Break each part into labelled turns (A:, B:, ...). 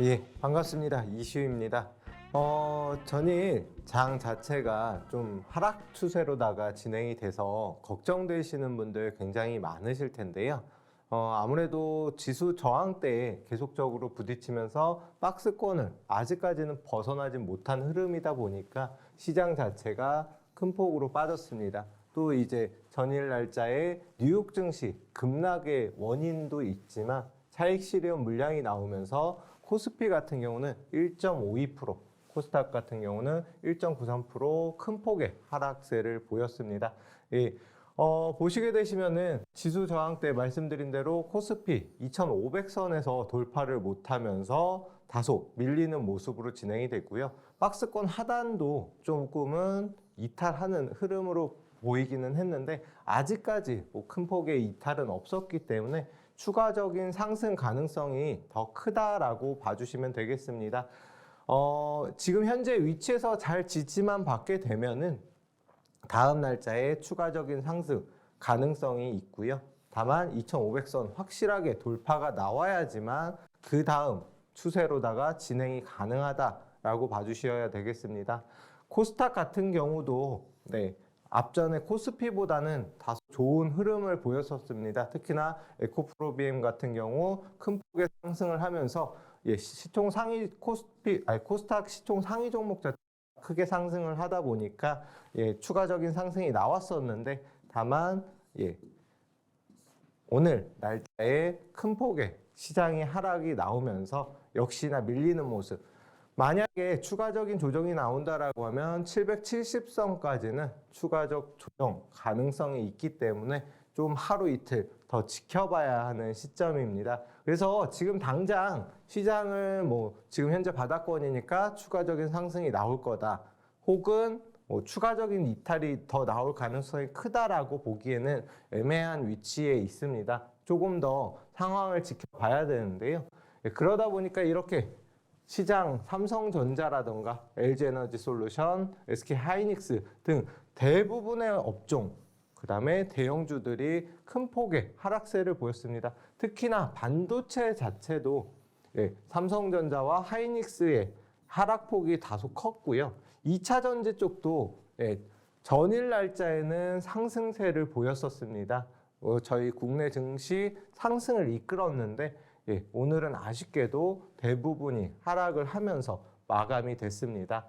A: 예, 반갑습니다. 이슈입니다. 전일 장 자체가 좀 하락 추세로다가 진행이 돼서 걱정되시는 분들 굉장히 많으실 텐데요. 아무래도 지수 저항대에 계속적으로 부딪히면서 박스권을 아직까지는 벗어나지 못한 흐름이다 보니까 시장 자체가 큰 폭으로 빠졌습니다. 또 이제 전일 날짜에 뉴욕 증시 급락의 원인도 있지만 차익 실현 물량이 나오면서 코스피 같은 경우는 1.52%, 코스닥 같은 경우는 1.93% 큰 폭의 하락세를 보였습니다. 예, 보시게 되시면은 지수 저항 때 말씀드린 대로 코스피 2,500선에서 돌파를 못하면서 다소 밀리는 모습으로 진행이 됐고요. 박스권 하단도 조금은 이탈하는 흐름으로 보이기는 했는데 아직까지 큰 폭의 이탈은 없었기 때문에 추가적인 상승 가능성이 더 크다라고 봐주시면 되겠습니다. 지금 현재 위치에서 잘 지지만 받게 되면은 다음 날짜에 추가적인 상승 가능성이 있고요. 다만 2,500선 확실하게 돌파가 나와야지만 그 다음 추세로다가 진행이 가능하다라고 봐주셔야 되겠습니다. 코스닥 같은 경우도 앞전에 코스피보다는 다소 좋은 흐름을 보였었습니다. 특히나 에코프로비엠 같은 경우 큰 폭의 상승을 하면서 시총 상위 코스닥 시총 상위 종목 자체 크게 상승을 하다 보니까 추가적인 상승이 나왔었는데 다만 오늘 날짜에 큰 폭의 시장이 하락이 나오면서 역시나 밀리는 모습. 만약에 추가적인 조정이 나온다라고 하면 770선까지는 추가적 조정 가능성이 있기 때문에 좀 하루 이틀 더 지켜봐야 하는 시점입니다. 그래서 지금 당장 시장을 지금 현재 바닥권이니까 추가적인 상승이 나올 거다. 혹은 추가적인 이탈이 더 나올 가능성이 크다라고 보기에는 애매한 위치에 있습니다. 조금 더 상황을 지켜봐야 되는데요. 그러다 보니까 이렇게 시장 삼성전자라던가 LG에너지솔루션, SK하이닉스 등 대부분의 업종, 그 다음에 대형주들이 큰 폭의 하락세를 보였습니다. 특히나 반도체 자체도 삼성전자와 하이닉스의 하락폭이 다소 컸고요. 2차 전지 쪽도 전일 날짜에는 상승세를 보였었습니다. 저희 국내 증시 상승을 이끌었는데 오늘은 아쉽게도 대부분이 하락을 하면서 마감이 됐습니다.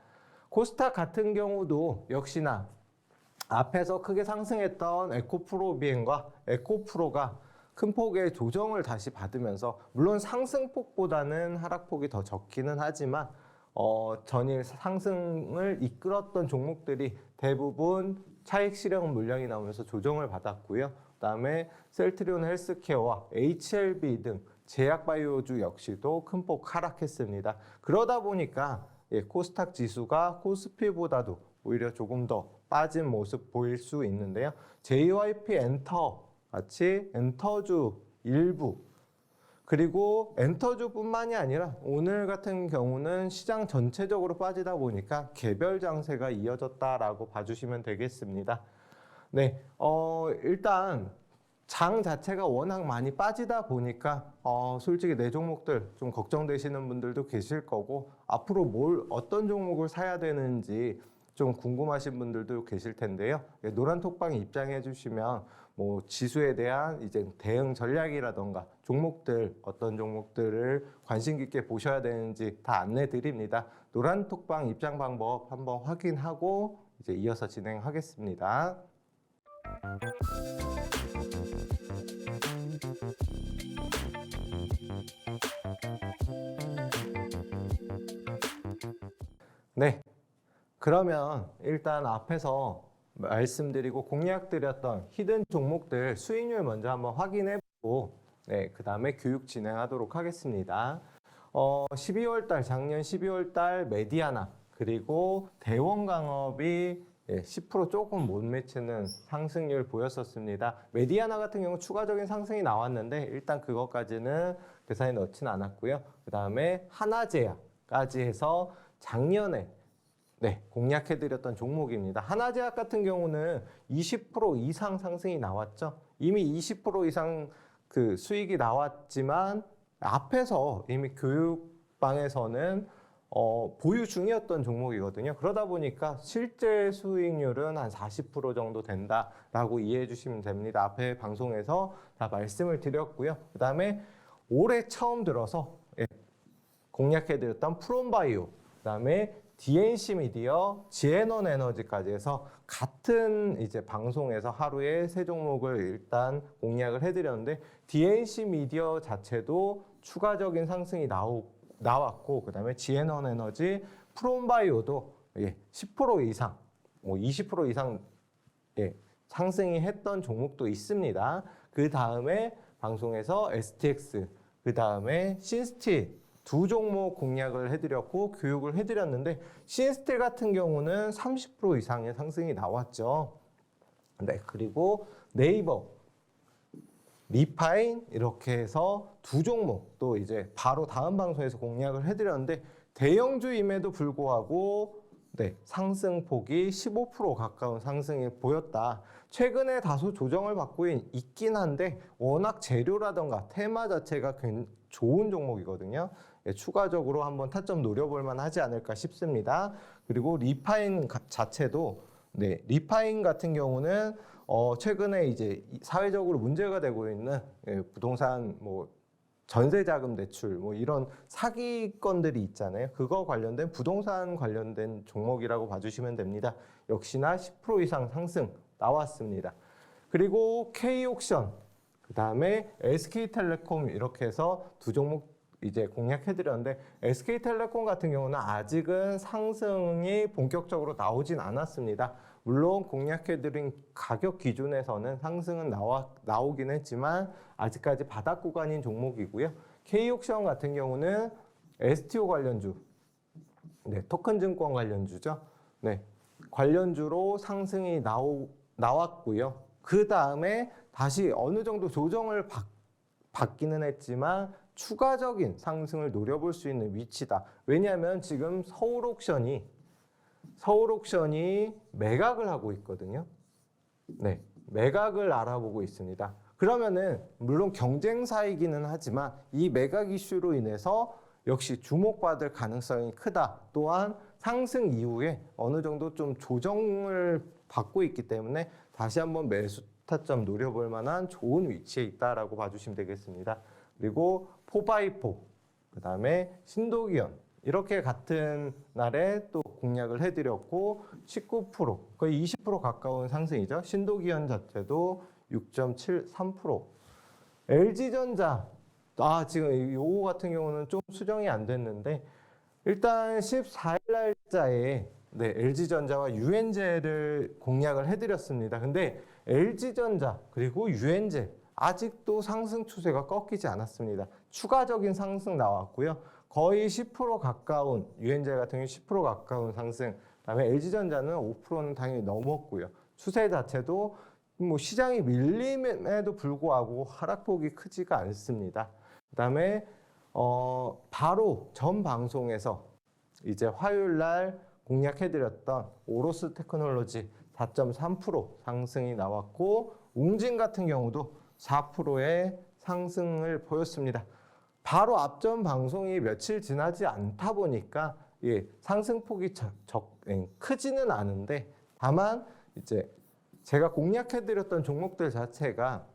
A: 코스닥 같은 경우도 역시나 앞에서 크게 상승했던 에코프로비엠과 에코프로가 큰 폭의 조정을 다시 받으면서 물론 상승폭보다는 하락폭이 더 적기는 하지만 전일 상승을 이끌었던 종목들이 대부분 차익 실현 물량이 나오면서 조정을 받았고요. 그다음에 셀트리온 헬스케어와 HLB 등 제약바이오주 역시도 큰 폭 하락했습니다. 그러다 보니까 코스닥 지수가 코스피보다도 오히려 조금 더 빠진 모습 보일 수 있는데요. JYP 엔터 같이 엔터주 일부 그리고 엔터주뿐만이 아니라 오늘 같은 경우는 시장 전체적으로 빠지다 보니까 개별 장세가 이어졌다라고 봐주시면 되겠습니다. 일단 장 자체가 워낙 많이 빠지다 보니까 솔직히 내 종목들 좀 걱정되시는 분들도 계실 거고 앞으로 어떤 종목을 사야 되는지 좀 궁금하신 분들도 계실 텐데요. 노란톡방 입장해 주시면 지수에 대한 이제 대응 전략이라던가 종목들 어떤 종목들을 관심 깊게 보셔야 되는지 다 안내 드립니다. 노란톡방 입장 방법 한번 확인하고 이제 이어서 진행하겠습니다. 그러면 일단 앞에서 말씀드리고 공약드렸던 히든 종목들 수익률 먼저 한번 확인해보고 그 다음에 교육 진행하도록 하겠습니다. 12월달 작년 12월달 메디아나 그리고 대원강업이 10% 조금 못 미치는 상승률 보였었습니다. 메디아나 같은 경우 추가적인 상승이 나왔는데 일단 그것까지는 계산에 넣지는 않았고요. 그 다음에 하나제약까지 해서 작년에 공략해드렸던 종목입니다. 하나제약 같은 경우는 20% 이상 상승이 나왔죠. 이미 20% 이상 그 수익이 나왔지만 앞에서 이미 교육 방에서는 보유 중이었던 종목이거든요. 그러다 보니까 실제 수익률은 한 40% 정도 된다라고 이해해 주시면 됩니다. 앞에 방송에서 다 말씀을 드렸고요. 그 다음에 올해 처음 들어서 공략해 드렸던 프롬바이오, 그 다음에 DNC 미디어, 지에넌 에너지까지 해서 같은 이제 방송에서 하루에 세 종목을 일단 공략을 해드렸는데 DNC 미디어 자체도 추가적인 상승이 나왔고, 그 다음에 지에넌 에너지, 프롬바이오도 10% 이상, 20% 이상 상승이 했던 종목도 있습니다. 그 다음에 방송에서 STX, 그 다음에 신스틸 두 종목 공략을 해드렸고 교육을 해드렸는데, 신스틸 같은 경우는 30% 이상의 상승이 나왔죠. 네, 그리고 네이버, 리파인 이렇게 해서 두 종목 또 이제 바로 다음 방송에서 공략을 해드렸는데, 대형주임에도 불구하고 상승폭이 15% 가까운 상승이 보였다. 최근에 다소 조정을 받고 있긴 한데 워낙 재료라던가 테마 자체가 좋은 종목이거든요. 추가적으로 한번 타점 노려볼 만하지 않을까 싶습니다. 그리고 리파인 자체도 리파인 같은 경우는 최근에 이제 사회적으로 문제가 되고 있는 부동산 전세자금 대출 이런 사기건들이 있잖아요. 그거 관련된 부동산 관련된 종목이라고 봐주시면 됩니다. 역시나 10% 이상 상승 나왔습니다. 그리고 K옥션, 그 다음에 SK텔레콤 이렇게 해서 두 종목 이제 공략해드렸는데, SK텔레콤 같은 경우는 아직은 상승이 본격적으로 나오진 않았습니다. 물론 공략해드린 가격 기준에서는 상승은 나오긴 했지만 아직까지 바닥 구간인 종목이고요. K옥션 같은 경우는 STO 관련주, 토큰 증권 관련주죠. 관련주로 상승이 나왔고요. 그 다음에 다시 어느 정도 조정을 받기는 했지만 추가적인 상승을 노려볼 수 있는 위치다. 왜냐하면 지금 서울옥션이 매각을 하고 있거든요. 매각을 알아보고 있습니다. 그러면은 물론 경쟁사이기는 하지만 이 매각 이슈로 인해서 역시 주목받을 가능성이 크다. 또한 상승 이후에 어느 정도 좀 조정을 받고 있기 때문에 다시 한번 매수 타점 노려볼 만한 좋은 위치에 있다라고 봐주시면 되겠습니다. 그리고 4x4, 그 다음에 신도기현 이렇게 같은 날에 또 공략을 해드렸고 19%, 거의 20% 가까운 상승이죠. 신도기현 자체도 6.73%. LG전자, 지금 요거 같은 경우는 좀 수정이 안 됐는데, 일단 14일 날짜에 LG전자와 유엔제를 공략을 해드렸습니다. 근데 LG전자 그리고 유엔제 아직도 상승 추세가 꺾이지 않았습니다. 추가적인 상승 나왔고요. 거의 10% 가까운, 유엔제 같은 경우 10% 가까운 상승, 그다음에 LG전자는 5%는 당연히 넘었고요. 추세 자체도 시장이 밀림에도 불구하고 하락폭이 크지가 않습니다. 그다음에 바로 전 방송에서 이제 화요일 날 공략해드렸던 오로스 테크놀로지 4.3% 상승이 나왔고, 웅진 같은 경우도 4%의 상승을 보였습니다. 바로 앞전 방송이 며칠 지나지 않다 보니까 상승폭이 크지는 않은데, 다만 이제 제가 공략해드렸던 종목들 자체가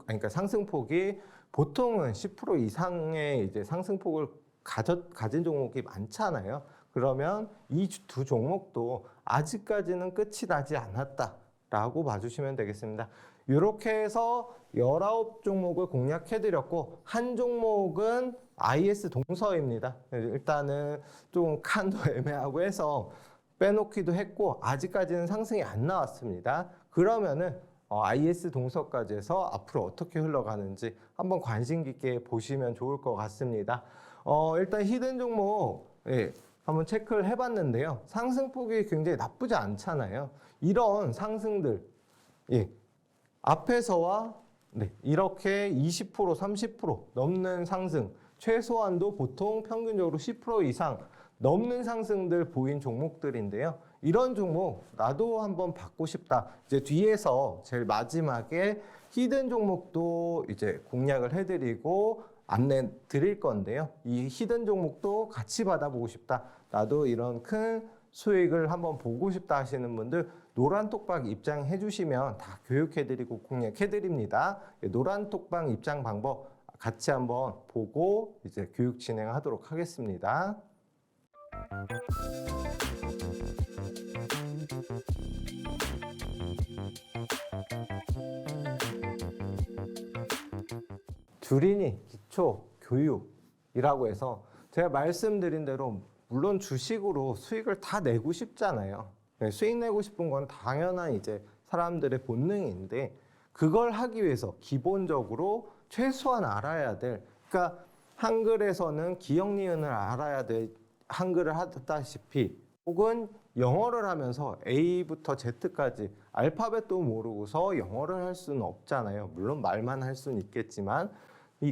A: 그러니까 상승폭이 보통은 10% 이상의 이제 상승폭을 가진 종목이 많잖아요. 그러면 이 두 종목도 아직까지는 끝이 나지 않았다라고 봐주시면 되겠습니다. 이렇게 해서 19종목을 공략해드렸고, 한 종목은 IS 동서입니다. 일단은 좀 칸도 애매하고 해서 빼놓기도 했고 아직까지는 상승이 안 나왔습니다. 그러면은 IS 동서까지 해서 앞으로 어떻게 흘러가는지 한번 관심 깊게 보시면 좋을 것 같습니다. 일단 히든 종목 한번 체크를 해봤는데요. 상승폭이 굉장히 나쁘지 않잖아요. 이런 상승들 앞에서와 이렇게 20%, 30% 넘는 상승, 최소한도 보통 평균적으로 10% 이상 넘는 상승들 보인 종목들인데요. 이런 종목 나도 한번 받고 싶다. 이제 뒤에서 제일 마지막에 히든 종목도 이제 공략을 해드리고 안내 드릴 건데요. 이 히든 종목도 같이 받아보고 싶다. 나도 이런 큰 수익을 한번 보고 싶다 하시는 분들 노란톡방 입장해 주시면 다 교육해드리고 공략해드립니다. 노란톡방 입장 방법 같이 한번 보고 이제 교육 진행하도록 하겠습니다. 주린이 기초 교육이라고 해서 제가 말씀드린 대로 물론 주식으로 수익을 다 내고 싶잖아요. 수익 내고 싶은 건 당연한 이제 사람들의 본능인데 그걸 하기 위해서 기본적으로 최소한 알아야 될, 그러니까 한글에서는 기역 니은을 알아야 될, 한글을 하다시피 혹은 영어를 하면서 A부터 Z까지 알파벳도 모르고서 영어를 할 수는 없잖아요. 물론 말만 할 수는 있겠지만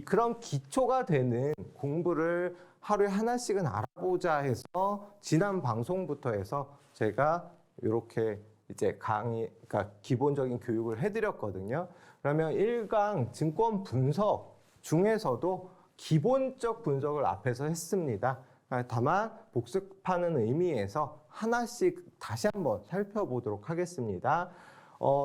A: 그런 기초가 되는 공부를 하루에 하나씩은 알아보자 해서 지난 방송부터 해서 제가 이렇게 이제 그러니까 기본적인 교육을 해드렸거든요. 그러면 1강 증권 분석 중에서도 기본적 분석을 앞에서 했습니다. 다만 복습하는 의미에서 하나씩 다시 한번 살펴보도록 하겠습니다.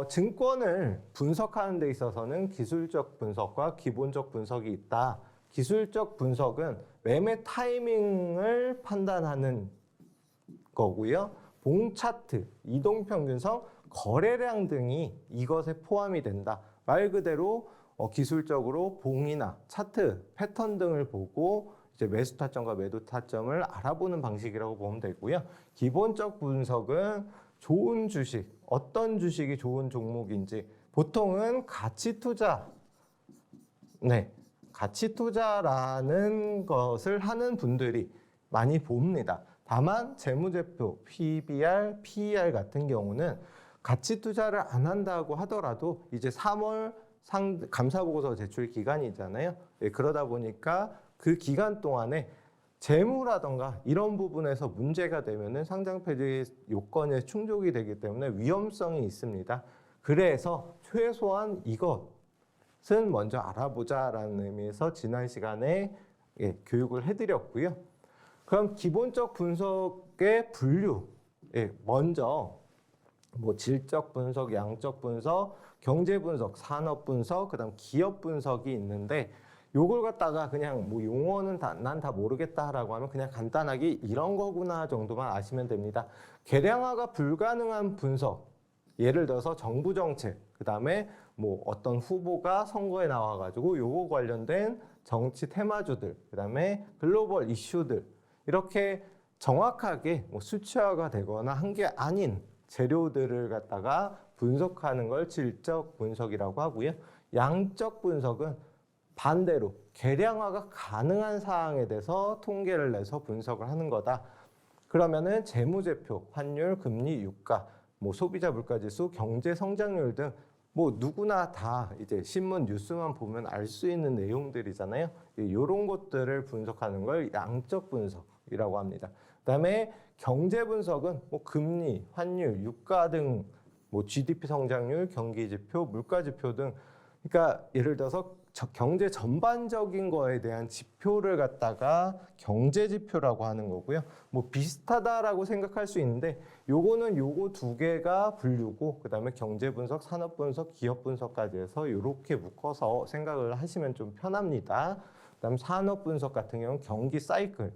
A: 증권을 분석하는 데 있어서는 기술적 분석과 기본적 분석이 있다. 기술적 분석은 매매 타이밍을 판단하는 거고요. 봉 차트, 이동평균선, 거래량 등이 이것에 포함이 된다. 말 그대로 기술적으로 봉이나 차트, 패턴 등을 보고 이제 매수 타점과 매도 타점을 알아보는 방식이라고 보면 되고요. 기본적 분석은 좋은 주식, 어떤 주식이 좋은 종목인지 보통은 가치 투자, 가치 투자라는 것을 하는 분들이 많이 봅니다. 다만 재무제표, PBR, PER 같은 경우는 가치 투자를 안 한다고 하더라도 이제 3월 감사보고서 제출 기간이잖아요. 그러다 보니까 그 기간 동안에 재무라던가 이런 부분에서 문제가 되면은 상장 폐지 요건에 충족이 되기 때문에 위험성이 있습니다. 그래서 최소한 이것은 먼저 알아보자라는 의미에서 지난 시간에 교육을 해드렸고요. 그럼 기본적 분석의 분류, 먼저 뭐 질적 분석, 양적 분석, 경제 분석, 산업 분석, 그다음 기업 분석이 있는데 요걸 갖다가 그냥 뭐 용어는 난 다 모르겠다라고 하면 그냥 간단하게 이런 거구나 정도만 아시면 됩니다. 계량화가 불가능한 분석, 예를 들어서 정부 정책, 그다음에 뭐 어떤 후보가 선거에 나와가지고 요거 관련된 정치 테마주들, 그다음에 글로벌 이슈들 이렇게 정확하게 뭐 수치화가 되거나 한 게 아닌 재료들을 갖다가 분석하는 걸 질적 분석이라고 하고요. 양적 분석은 반대로 계량화가 가능한 사항에 대해서 통계를 내서 분석을 하는 거다. 그러면은 재무제표, 환율, 금리, 유가, 뭐 소비자 물가지수, 경제 성장률 등 뭐 누구나 다 이제 신문 뉴스만 보면 알 수 있는 내용들이잖아요. 이런 것들을 분석하는 걸 양적 분석이라고 합니다. 그다음에 경제 분석은 뭐 금리, 환율, 유가 등 뭐 GDP 성장률, 경기 지표, 물가 지표 등 그러니까 예를 들어서 경제 전반적인 거에 대한 지표를 갖다가 경제 지표라고 하는 거고요. 뭐 비슷하다라고 생각할 수 있는데 요거는 요거 두 개가 분류고 그다음에 경제 분석, 산업 분석, 기업 분석까지 해서 이렇게 묶어서 생각을 하시면 좀 편합니다. 그다음 산업 분석 같은 경우는 경기 사이클,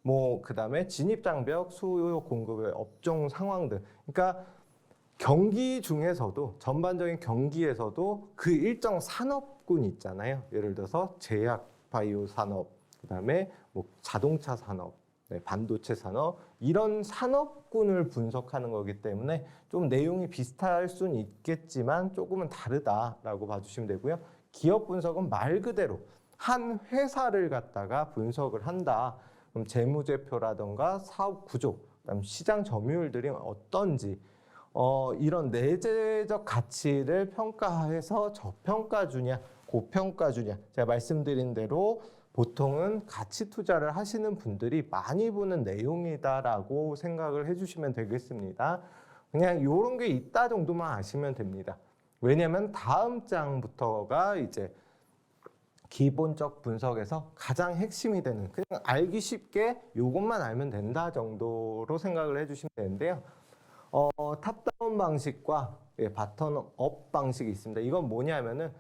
A: 뭐 그다음에 진입 장벽, 수요 공급의 업종 상황들. 그러니까 경기 중에서도 전반적인 경기에서도 그 일정 산업군 있잖아요. 예를 들어서 제약, 바이오 산업, 그다음에 뭐 자동차 산업, 반도체 산업 이런 산업군을 분석하는 거기 때문에 좀 내용이 비슷할 수는 있겠지만 조금은 다르다라고 봐주시면 되고요. 기업 분석은 말 그대로 한 회사를 갖다가 분석을 한다. 그럼 재무제표라던가 사업 구조, 그다음 시장 점유율들이 어떤지 이런 내재적 가치를 평가해서 저평가주냐, 고평가주냐. 제가 말씀드린 대로 보통은 가치 투자를 하시는 분들이 많이 보는 내용이다라고 생각을 해주시면 되겠습니다. 그냥 이런 게 있다 정도만 아시면 됩니다. 왜냐하면 다음 장부터가 이제 기본적 분석에서 가장 핵심이 되는, 그냥 알기 쉽게 요것만 알면 된다 정도로 생각을 해주시면 되는데요. 탑다운 방식과 바텀업 방식이 있습니다. 이건 뭐냐면은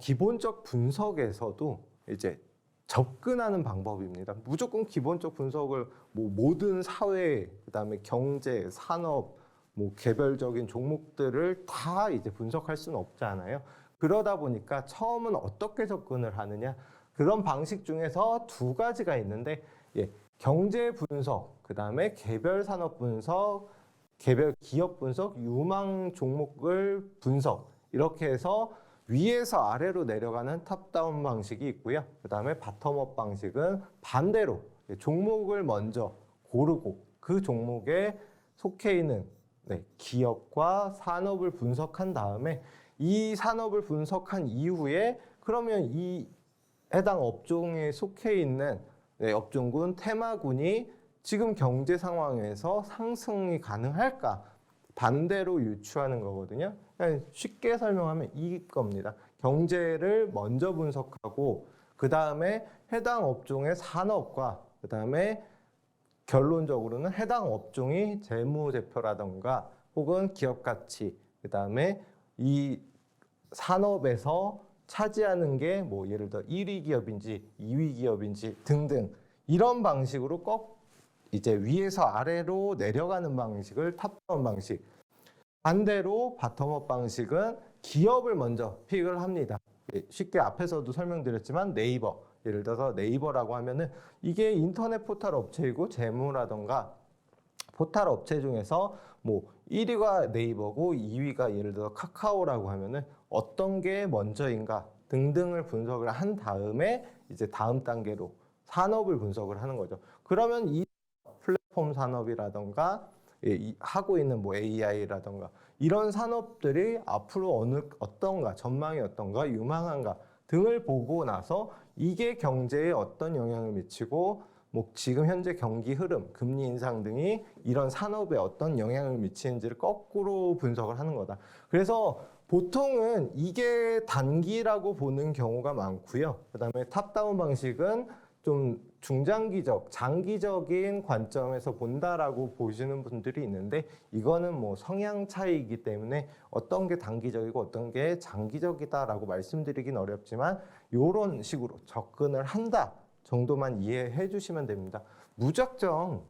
A: 기본적 분석에서도 이제 접근하는 방법입니다. 무조건 기본적 분석을 뭐 모든 사회, 그다음에 경제, 산업, 뭐 개별적인 종목들을 다 이제 분석할 수는 없잖아요. 그러다 보니까 처음은 어떻게 접근을 하느냐, 그런 방식 중에서 두 가지가 있는데, 경제 분석, 그다음에 개별 산업 분석, 개별 기업 분석, 유망 종목을 분석, 이렇게 해서 위에서 아래로 내려가는 탑다운 방식이 있고요. 그다음에 바텀업 방식은 반대로 종목을 먼저 고르고 그 종목에 속해 있는 기업과 산업을 분석한 다음에 이 산업을 분석한 이후에 그러면 이 해당 업종에 속해 있는 업종군, 테마군이 지금 경제 상황에서 상승이 가능할까? 반대로 유추하는 거거든요. 쉽게 설명하면 이겁니다. 경제를 먼저 분석하고 그 다음에 해당 업종의 산업과 그 다음에 결론적으로는 해당 업종이 재무제표라던가 혹은 기업 가치, 그 다음에 이 산업에서 차지하는 게 뭐 예를 들어 1위 기업인지 2위 기업인지 등등, 이런 방식으로 이제 위에서 아래로 내려가는 방식을 탑다운 방식. 반대로 바텀업 방식은 기업을 먼저 픽을 합니다. 쉽게 앞에서도 설명드렸지만 네이버, 예를 들어서 네이버라고 하면은 이게 인터넷 포털 업체이고 재무라던가 포털 업체 중에서 뭐 1위가 네이버고 2위가 예를 들어 카카오라고 하면은 어떤 게 먼저인가 등등을 분석을 한 다음에 이제 다음 단계로 산업을 분석을 하는 거죠. 그러면 이 플랫폼 산업이라던가 하고 있는 뭐 AI라던가 이런 산업들이 앞으로 어떤가, 전망이 어떤가, 유망한가 등을 보고 나서 이게 경제에 어떤 영향을 미치고 뭐 지금 현재 경기 흐름, 금리 인상 등이 이런 산업에 어떤 영향을 미치는지를 거꾸로 분석을 하는 거다. 그래서 보통은 이게 단기라고 보는 경우가 많고요. 그다음에 탑다운 방식은 좀 중장기적, 장기적인 관점에서 본다라고 보시는 분들이 있는데, 이거는 뭐 성향 차이이기 때문에 어떤 게 단기적이고 어떤 게 장기적이다라고 말씀드리긴 어렵지만 이런 식으로 접근을 한다 정도만 이해해 주시면 됩니다. 무작정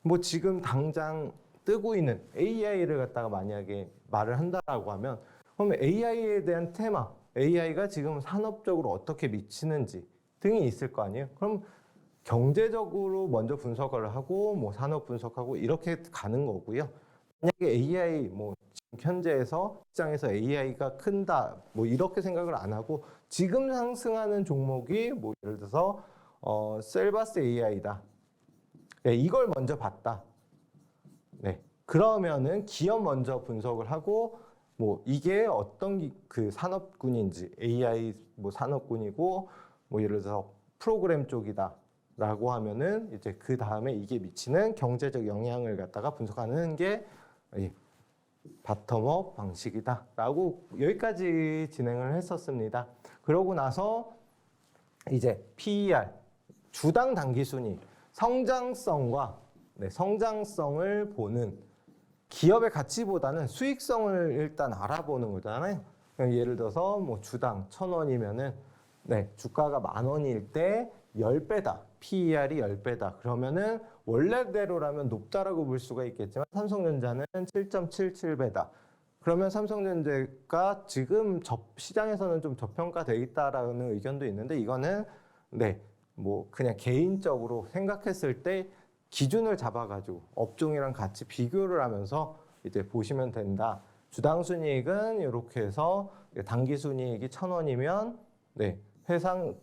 A: 뭐 지금 당장 뜨고 있는 AI를 갖다가 만약에 말을 한다라고 하면, 그러면 AI에 대한 테마, AI가 지금 산업적으로 어떻게 미치는지 등이 있을 거 아니에요. 그럼 경제적으로 먼저 분석을 하고 뭐 산업 분석하고 이렇게 가는 거고요. 만약에 AI 뭐 지금 현재에서 시장에서 AI가 큰다 뭐 이렇게 생각을 안 하고 지금 상승하는 종목이 뭐 예를 들어서 셀바스 AI다. 이걸 먼저 봤다. 그러면은 기업 먼저 분석을 하고 뭐 이게 어떤 그 산업군인지, AI 뭐 산업군이고 뭐 예를 들어서 프로그램 쪽이다라고 하면은 이제 그 다음에 이게 미치는 경제적 영향을 갖다가 분석하는 게 바텀업 방식이다라고 여기까지 진행을 했었습니다. 그러고 나서 이제 PER, 주당 단기순위, 성장성과 성장성을 보는, 기업의 가치보다는 수익성을 일단 알아보는 거잖아요. 예를 들어서 뭐 주당 1,000원이면은 주가가 10,000원일 때 10배다. PER이 10배다. 그러면은 원래대로라면 높다라고 볼 수가 있겠지만 삼성전자는 7.77배다. 그러면 삼성전자가 지금 시장에서는 좀 저평가돼 있다라는 의견도 있는데, 이거는 뭐 그냥 개인적으로 생각했을 때 기준을 잡아가지고 업종이랑 같이 비교를 하면서 이제 보시면 된다. 주당 순이익은 이렇게 해서 단기 순이익이 1,000원이면 회상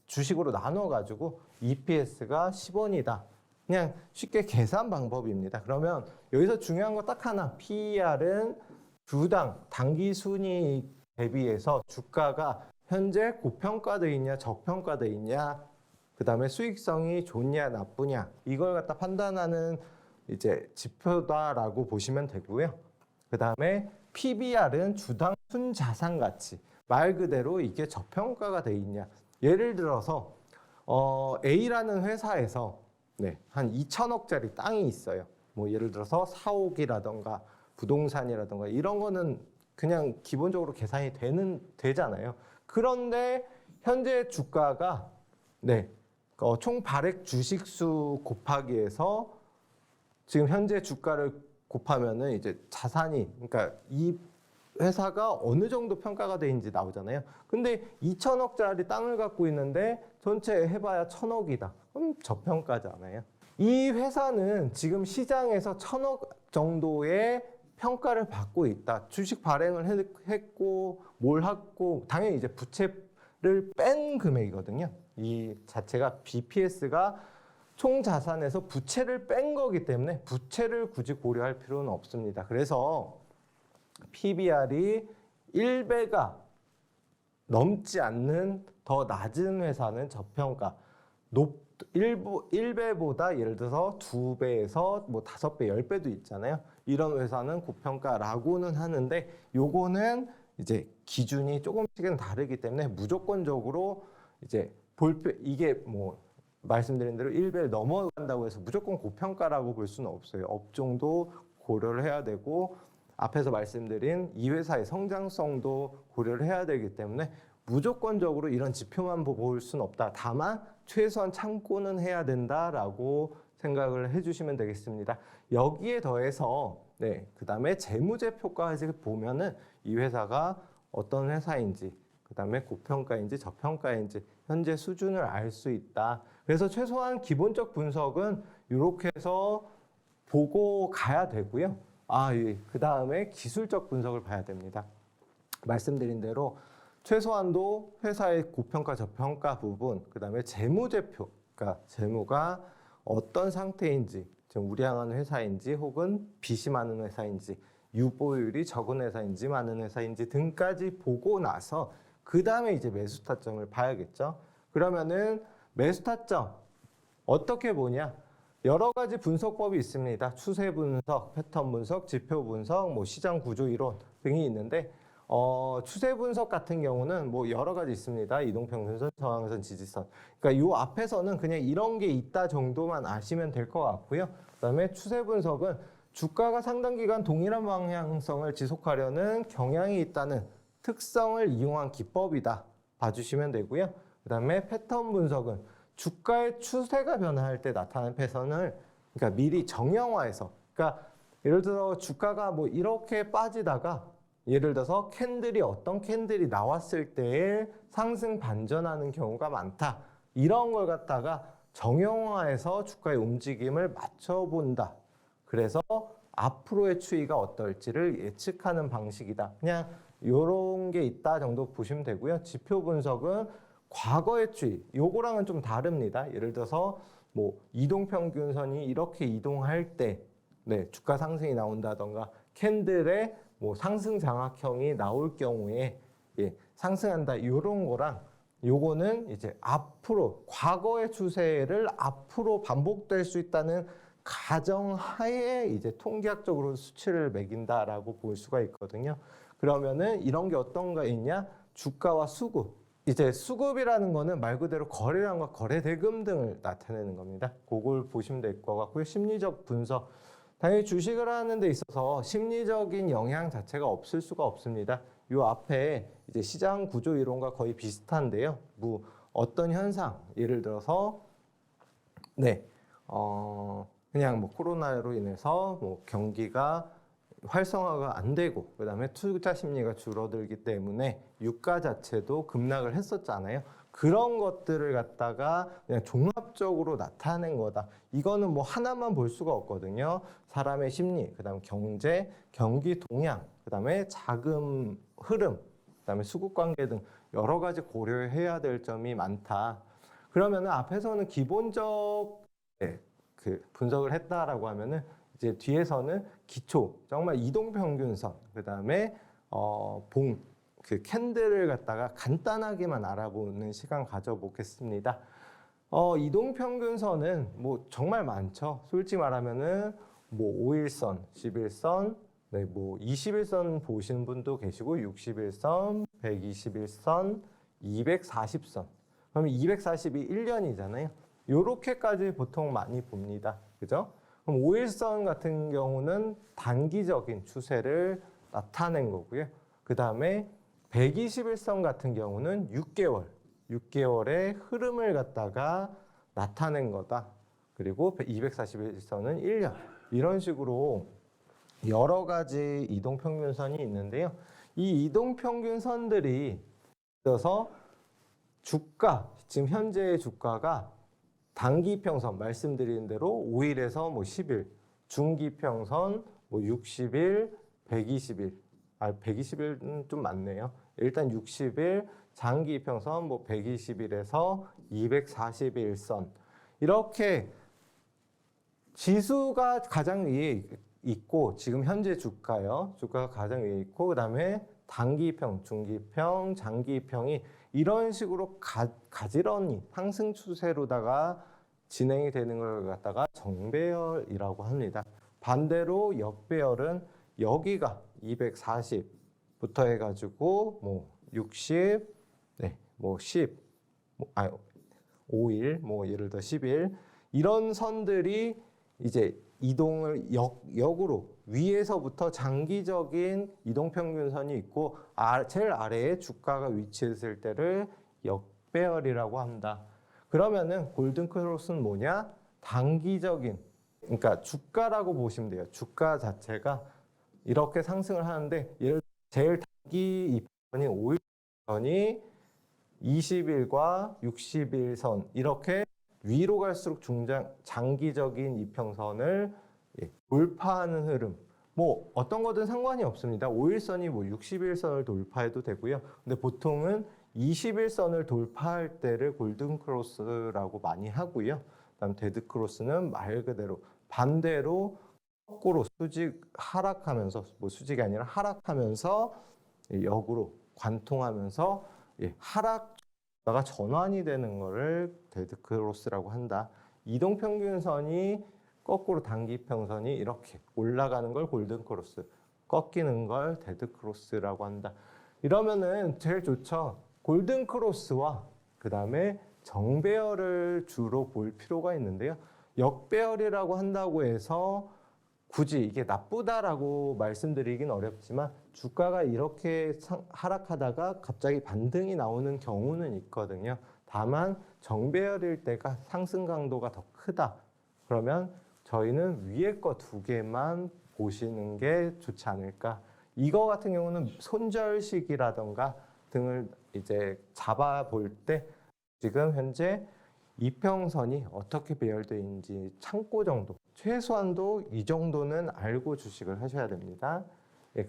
A: 주식으로 나눠가지고 EPS가 10원이다. 그냥 쉽게 계산 방법입니다. 그러면 여기서 중요한 거 딱 하나, PER은 주당 단기 순이익 대비해서 주가가 현재 고평가돼 있냐 저평가돼 있냐, 그 다음에 수익성이 좋냐 나쁘냐, 이걸 갖다 판단하는 이제 지표다라고 보시면 되고요. 그 다음에 PBR은 주당 순자산 가치, 말 그대로 이게 저평가가 돼 있냐. 예를 들어서 A라는 회사에서 한 2천억짜리 땅이 있어요. 뭐 예를 들어서 사옥이라던가 부동산이라던가 이런 거는 그냥 기본적으로 계산이 되잖아요. 그런데 현재 주가가 총 발행 주식수 곱하기해서 지금 현재 주가를 곱하면은 이제 자산이, 그러니까 이 회사가 어느 정도 평가가 되는지 나오잖아요. 근데 2천억짜리 땅을 갖고 있는데 전체 해봐야 1,000억이다. 그럼 저평가잖아요. 이 회사는 지금 시장에서 1,000억 정도의 평가를 받고 있다. 주식 발행을 했고 뭘 했고 당연히 이제 부채를 뺀 금액이거든요. 이 자체가 BPS가 총 자산에서 부채를 뺀 거기 때문에 부채를 굳이 고려할 필요는 없습니다. 그래서 PBR이 1배가 넘지 않는 더 낮은 회사는 저평가, 1배보다 예를 들어서 2배에서 뭐 5배, 10배도 있잖아요. 이런 회사는 고평가라고는 하는데 요거는 이제 기준이 조금씩은 다르기 때문에 무조건적으로 이제 이게 뭐 말씀드린 대로 1배를 넘어간다고 해서 무조건 고평가라고 볼 수는 없어요. 업종도 고려를 해야 되고 앞에서 말씀드린 이 회사의 성장성도 고려를 해야 되기 때문에 무조건적으로 이런 지표만 볼 수는 없다. 다만 최소한 참고는 해야 된다라고 생각을 해주시면 되겠습니다. 여기에 더해서 그다음에 재무제표까지 보면은 이 회사가 어떤 회사인지, 그다음에 고평가인지 저평가인지 현재 수준을 알 수 있다. 그래서 최소한 기본적 분석은 이렇게 해서 보고 가야 되고요. 그 다음에 기술적 분석을 봐야 됩니다. 말씀드린 대로 최소한도 회사의 고평가, 저평가 부분, 그 다음에 재무제표, 그러니까 재무가 어떤 상태인지, 지금 우량한 회사인지 혹은 빚이 많은 회사인지, 유보율이 적은 회사인지 많은 회사인지 등까지 보고 나서 그 다음에 이제 매수 타점을 봐야겠죠. 그러면은 매수 타점 어떻게 보냐? 여러 가지 분석법이 있습니다. 추세 분석, 패턴 분석, 지표 분석, 뭐 시장 구조 이론 등이 있는데 추세 분석 같은 경우는 뭐 여러 가지 있습니다. 이동평균선, 저항선, 지지선. 그러니까 요 앞에서는 그냥 이런 게 있다 정도만 아시면 될 것 같고요. 그다음에 추세 분석은 주가가 상당 기간 동일한 방향성을 지속하려는 경향이 있다는 특성을 이용한 기법이다. 봐주시면 되고요. 그다음에 패턴 분석은 주가의 추세가 변화할 때 나타나는 패턴을 그러니까 미리 정형화해서, 그러니까 예를 들어 주가가 뭐 이렇게 빠지다가 예를 들어서 어떤 캔들이 나왔을 때에 상승 반전하는 경우가 많다. 이런 걸 갖다가 정형화해서 주가의 움직임을 맞춰본다. 그래서 앞으로의 추이가 어떨지를 예측하는 방식이다. 그냥 이런 게 있다 정도 보시면 되고요. 지표 분석은 과거의 추이, 요거랑은 좀 다릅니다. 예를 들어서 뭐 이동평균선이 이렇게 이동할 때 주가 상승이 나온다던가 캔들의 뭐 상승 장악형이 나올 경우에 상승한다 이런 거랑 요거는 이제 앞으로 과거의 추세를 앞으로 반복될 수 있다는 가정하에 이제 통계학적으로 수치를 매긴다라고 볼 수가 있거든요. 그러면은 이런 게 어떤 거 있냐? 주가와 수급. 이제 수급이라는 거는 말 그대로 거래량과 거래대금 등을 나타내는 겁니다. 그걸 보시면 될 것 같고요. 심리적 분석. 당연히 주식을 하는 데 있어서 심리적인 영향 자체가 없을 수가 없습니다. 이 앞에 이제 시장 구조 이론과 거의 비슷한데요. 뭐 어떤 현상, 예를 들어서 그냥 뭐 코로나로 인해서 뭐 경기가 활성화가 안 되고 그다음에 투자 심리가 줄어들기 때문에 유가 자체도 급락을 했었잖아요. 그런 것들을 갖다가 그냥 종합적으로 나타낸 거다. 이거는 뭐 하나만 볼 수가 없거든요. 사람의 심리, 그다음 경제, 경기 동향, 그다음에 자금 흐름, 그다음에 수급 관계 등 여러 가지 고려해야 될 점이 많다. 그러면은 앞에서는 기본적 그 분석을 했다라고 하면은 이제 뒤에서는 기초, 정말 이동평균선, 그다음에 그 캔들을 갖다가 간단하게만 알아보는 시간 가져보겠습니다. 이동평균선은 뭐 정말 많죠. 솔직히 말하면은 뭐 5일선, 10일선, 뭐 21선 보시는 분도 계시고 60일선, 121선, 240선. 그러면 240이 1년이잖아요. 요렇게까지 보통 많이 봅니다. 그죠? 그럼 5일선 같은 경우는 단기적인 추세를 나타낸 거고요. 그 다음에 121선 같은 경우는 6개월의 흐름을 갖다가 나타낸 거다. 그리고 241선은 1년. 이런 식으로 여러 가지 이동평균선이 있는데요. 이 이동평균선들이 있어서 주가, 지금 현재의 주가가 단기평선 말씀드린 대로 5일에서 뭐 10일, 중기평선 뭐 60일, 120일, 120일은 좀 많네요. 일단 60일, 장기평선 뭐 120일에서 241선. 이렇게 지수가 가장 위에 있고, 지금 현재 주가요. 주가가 가장 위에 있고, 그 다음에 단기평, 중기평, 장기평이 이런 식으로 가지런히 상승 추세로다가 진행이 되는 걸 갖다가 정배열이라고 합니다. 반대로 역배열은 여기가 240부터 해가지고 뭐 60, 네, 뭐 10, 5일, 뭐 예를 들어 10일 이런 선들이 이제 이동을 역으로 위에서부터 장기적인 이동평균선이 있고 제일 아래에 주가가 위치했을 때를 역배열이라고 한다. 그러면은 골든크로스는 뭐냐? 단기적인, 그러니까 주가라고 보시면 돼요. 주가 자체가 이렇게 상승을 하는데 제일 단기 이평선이 5일선이 20일과 60일선 이렇게 위로 갈수록 장기적인 이평선을 돌파하는 흐름. 뭐 어떤 거든 상관이 없습니다. 5일선이 뭐 60일선을 돌파해도 되고요. 근데 보통은 20일선을 돌파할 때를 골든크로스라고 많이 하고요. 그다음 데드크로스는 말 그대로 반대로 거꾸로 수직 하락하면서 뭐 수직이 아니라 하락하면서 역으로 관통하면서 하락가 전환이 되는 거를 데드크로스라고 한다. 이동평균선이 거꾸로 단기평선이 이렇게 올라가는 걸 골든크로스, 꺾이는 걸 데드크로스라고 한다. 이러면은 제일 좋죠. 골든크로스와 그 다음에 정배열을 주로 볼 필요가 있는데요. 역배열이라고 한다고 해서 굳이 이게 나쁘다라고 말씀드리긴 어렵지만 주가가 이렇게 하락하다가 갑자기 반등이 나오는 경우는 있거든요. 다만 정배열일 때가 상승 강도가 더 크다. 그러면 저희는 위에 거 두 개만 보시는 게 좋지 않을까. 이거 같은 경우는 손절식이라던가 등을 이제 잡아 볼 때 지금 현재 이평선이 어떻게 배열되어 있는지 참고 정도, 최소한도 이 정도는 알고 주식을 하셔야 됩니다.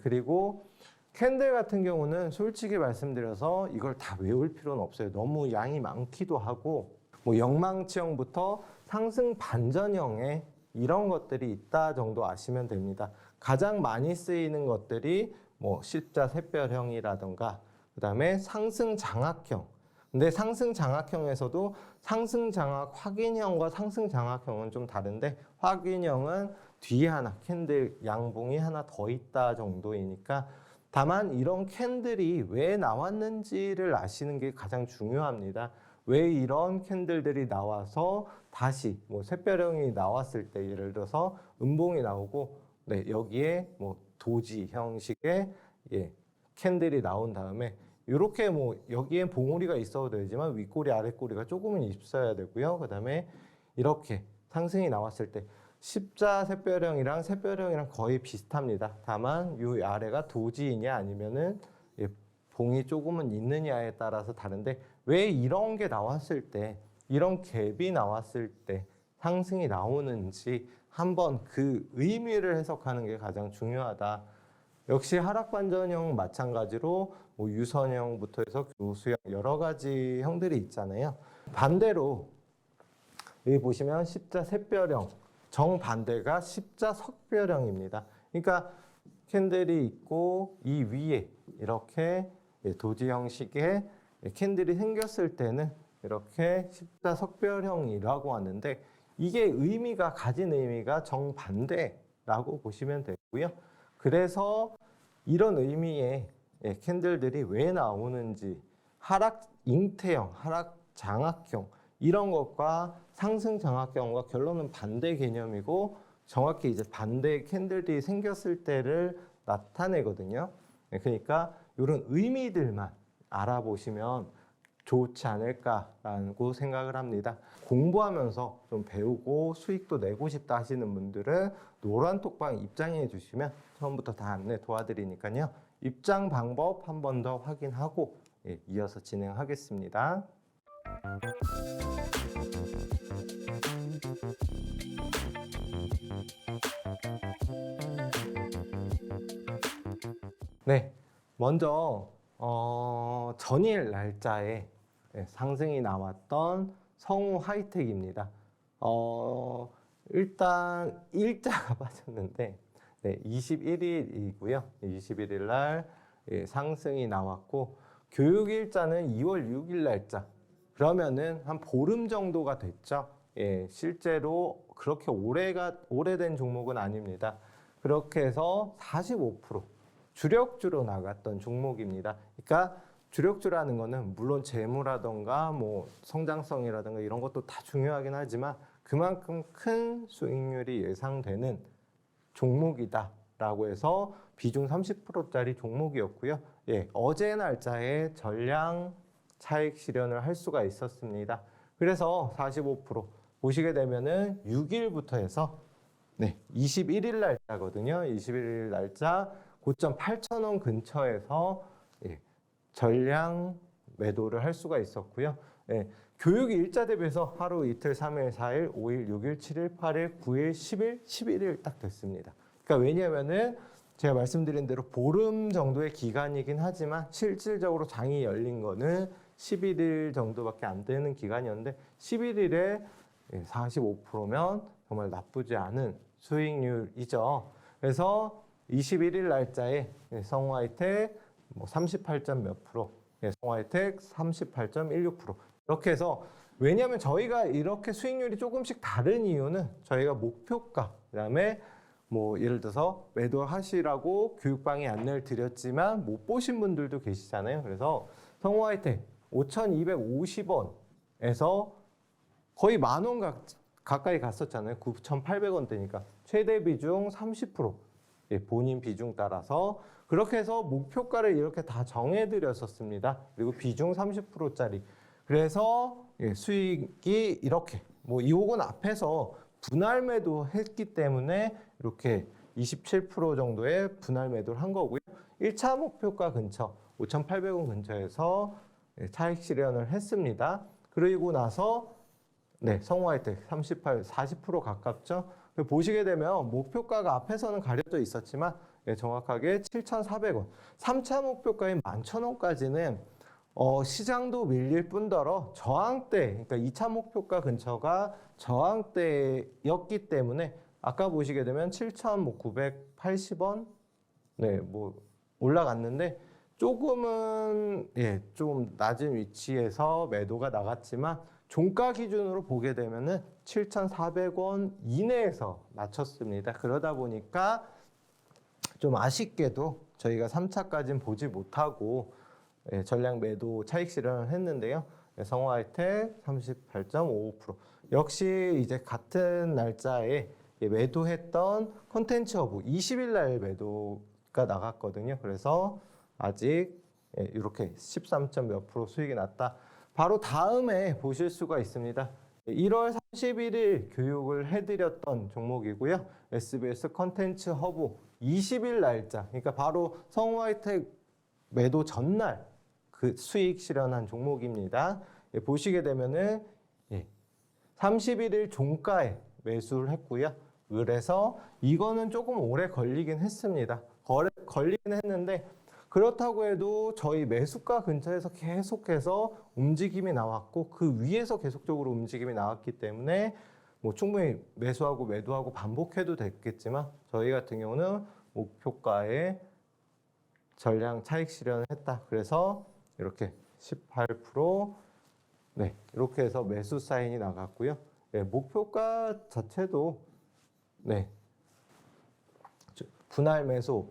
A: 그리고 캔들 같은 경우는 솔직히 말씀드려서 이걸 다 외울 필요는 없어요. 너무 양이 많기도 하고 뭐 영망치형부터 상승 반전형에 이런 것들이 있다 정도 아시면 됩니다. 가장 많이 쓰이는 것들이 뭐 십자 샛별형이라던가 그 다음에 상승 장악형. 근데 상승 장악형에서도 상승 장악 확인형과 상승 장악형은 좀 다른데 확인형은 뒤에 하나 캔들 양봉이 하나 더 있다 정도이니까 다만 이런 캔들이 왜 나왔는지를 아시는 게 가장 중요합니다. 왜 이런 캔들들이 나와서 다시 뭐 샛별형이 나왔을 때 예를 들어서 음봉이 나오고 여기에 뭐 도지 형식의 캔들이 나온 다음에 이렇게 뭐 여기에 봉우리가 있어도 되지만 윗꼬리 아랫꼬리가 조금은 있어야 되고요. 그다음에 이렇게 상승이 나왔을 때 십자 샛별형이랑 샛별형이랑 거의 비슷합니다. 다만 이 아래가 도지이냐 아니면은 봉이 조금은 있느냐에 따라서 다른데 왜 이런 게 나왔을 때 이런 갭이 나왔을 때 상승이 나오는지 한번 그 의미를 해석하는 게 가장 중요하다. 역시 하락반전형 마찬가지로 뭐 유선형부터 해서 교수형 여러 가지 형들이 있잖아요. 반대로 여기 보시면 십자 샛별형 정반대가 십자 석별형입니다. 그러니까 캔들이 있고 이 위에 이렇게 도지 형식의 캔들이 생겼을 때는 이렇게 십자 석별형이라고 하는데 이게 가진 의미가 정반대라고 보시면 되고요. 그래서 이런 의미의 캔들들이 왜 나오는지, 하락 잉태형, 하락 장악형 이런 것과 상승 장악형과 결론은 반대 개념이고 정확히 이제 반대 캔들들이 생겼을 때를 나타내거든요. 그러니까 이런 의미들만 알아보시면 좋지 않을까라고 생각을 합니다. 공부하면서 좀 배우고 수익도 내고 싶다 하시는 분들은 노란톡방 입장해 주시면 처음부터 다 안내 도와드리니까요. 입장 방법 한 번 더 확인하고 이어서 진행하겠습니다. 네, 먼저 전일 날짜에 상승이 나왔던 성우 하이텍입니다. 일단 일자가 빠졌는데 21일이고요. 21일 날 상승이 나왔고 교육 일자는 2월 6일 날짜. 그러면은 한 보름 정도가 됐죠. 실제로 그렇게 오래된 종목은 아닙니다. 그렇게 해서 45% 주력주로 나갔던 종목입니다. 그러니까 주력주라는 거는 물론 재무라던가 뭐 성장성이라던가 이런 것도 다 중요하긴 하지만 그만큼 큰 수익률이 예상되는 종목이다라고 해서 비중 30%짜리 종목이었고요. 어제 날짜에 전량 차익 실현을 할 수가 있었습니다. 그래서 45% 보시게 되면은 6일부터 해서 21일 날짜거든요. 21일 날짜 고점 8,000원 근처에서 전량 매도를 할 수가 있었고요. 교육이 일자 대비해서 하루, 이틀, 3일, 4일, 5일, 6일, 7일, 8일, 9일, 10일, 11일 딱 됐습니다. 그러니까 왜냐하면은 제가 말씀드린 대로 보름 정도의 기간이긴 하지만 실질적으로 장이 열린 거는 11일 정도밖에 안 되는 기간이었는데 11일에 45%면 정말 나쁘지 않은 수익률이죠. 그래서 21일 날짜에 성우하이텍 38점 몇 프로, 성우하이텍 38.16%. 이렇게 해서 왜냐하면 저희가 이렇게 수익률이 조금씩 다른 이유는 저희가 목표가, 그다음에 뭐 예를 들어서 매도하시라고 교육방에 안내를 드렸지만 못 보신 분들도 계시잖아요. 그래서 성우하이텍 5,250원에서 거의 10,000원 가까이 갔었잖아요. 9,800원대니까 최대 비중 30%. 본인 비중 따라서 그렇게 해서 목표가를 이렇게 다 정해드렸었습니다. 그리고 비중 30%짜리. 그래서 수익이 이렇게 뭐 이옥은 앞에서 분할 매도 했기 때문에 이렇게 27% 정도의 분할 매도를 한 거고요. 1차 목표가 근처 5,800원 근처에서 차익 실현을 했습니다. 그리고 나서 성우하이텍 38, 40% 가깝죠. 보시게 되면 목표가가 앞에서는 가려져 있었지만 정확하게 7,400원. 3차 목표가인 11,000원까지는 시장도 밀릴 뿐더러 저항대, 그러니까 2차 목표가 근처가 저항대였기 때문에 아까 보시게 되면 7,980원 뭐 올라갔는데 조금은 좀 낮은 위치에서 매도가 나갔지만 종가 기준으로 보게 되면은 7,400원 이내에서 맞췄습니다. 그러다 보니까 좀 아쉽게도 저희가 3차까지는 보지 못하고 전량 매도 차익 실현을 했는데요. 성우하이텍 38.55%. 역시 이제 같은 날짜에 매도했던 컨텐츠 허브 20일 날 매도가 나갔거든요. 그래서 아직 이렇게 13점 몇 프로 수익이 났다. 바로 다음에 보실 수가 있습니다. 1월 31일 교육을 해드렸던 종목이고요. SBS 컨텐츠 허브 20일 날짜, 그러니까 바로 성우하이텍 매도 전날 그 수익 실현한 종목입니다. 보시게 되면은 31일 종가에 매수를 했고요. 그래서 이거는 조금 오래 걸리긴 했습니다. 걸리긴 했는데 그렇다고 해도 저희 매수가 근처에서 계속해서 움직임이 나왔고 그 위에서 계속적으로 움직임이 나왔기 때문에 뭐 충분히 매수하고 매도하고 반복해도 됐겠지만 저희 같은 경우는 목표가에 전량 차익 실현을 했다. 그래서 이렇게 18% 이렇게 해서 매수 사인이 나갔고요. 목표가 자체도 분할 매수